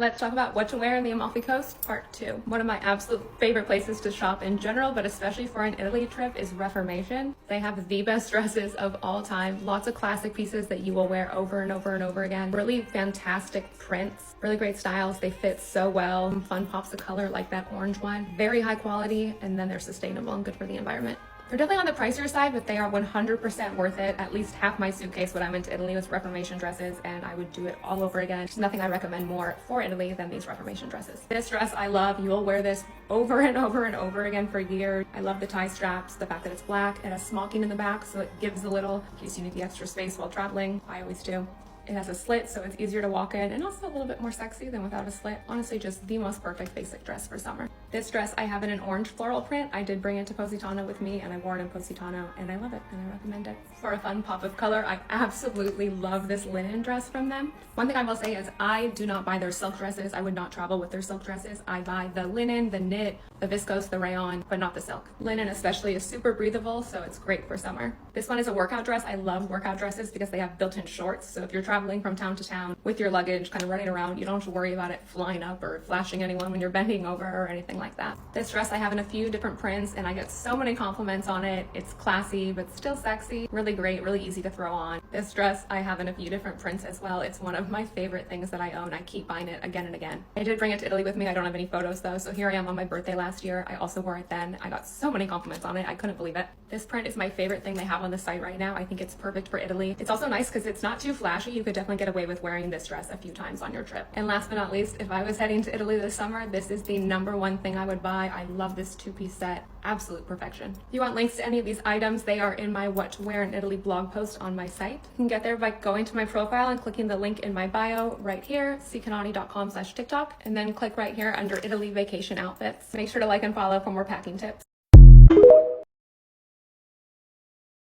Let's talk about what to wear in the Amalfi Coast, part 2. One of my absolute favorite places to shop in general, but especially for an Italy trip, is Reformation. They have the best dresses of all time. Lots of classic pieces that you will wear over and over and over again. Really fantastic prints, really great styles. They fit so well. Fun pops of color like that orange one. Very high quality, and then they're sustainable and good for the environment. They're definitely on the pricier side, but they are 100% worth it. At least half my suitcase when I went to Italy was Reformation dresses, and I would do it all over again. There's nothing I recommend more for Italy than these Reformation dresses. This dress I love. You will wear this over and over and over again for years. I love the tie straps, the fact that it's black. It has smocking in the back, so it gives a little, in case you need the extra space while traveling. I always do. It has a slit, so it's easier to walk in, and also a little bit more sexy than without a slit. Honestly, just the most perfect basic dress for summer. This dress I have in an orange floral print. I did bring it to Positano with me, and I wore it in Positano, and I love it, and I recommend it. For a fun pop of color, I absolutely love this linen dress from them. One thing I will say is I do not buy their silk dresses. I would not travel with their silk dresses. I buy the linen, the knit, the viscose, the rayon, but not the silk. Linen especially is super breathable, so it's great for summer. This one is a workout dress. I love workout dresses because they have built-in shorts, so if you're traveling from town to town with your luggage, kind of running around, you don't have to worry about it flying up or flashing anyone when you're bending over or anything like that. This dress I have in a few different prints, and I get so many compliments on it. It's classy, but still sexy. Really great, really easy to throw on. This dress I have in a few different prints as well. It's one of my favorite things that I own. I keep buying it again and again. I did bring it to Italy with me. I don't have any photos though, so here I am on my birthday last year. I also wore it then. I got so many compliments on it. I couldn't believe it. This print is my favorite thing they have on the site right now. I think it's perfect for Italy. It's also nice because it's not too flashy. You could definitely get away with wearing this dress a few times on your trip. And last but not least, if I was heading to Italy this summer, this is the #1 thing I would buy. I love this two-piece set. Absolute perfection. If you want links to any of these items, they are in my What to Wear in Italy blog post on my site. You can get there by going to my profile and clicking the link in my bio right here, ckanani.com/TikTok, and then click right here under Italy Vacation Outfits. Make sure to like and follow for more packing tips.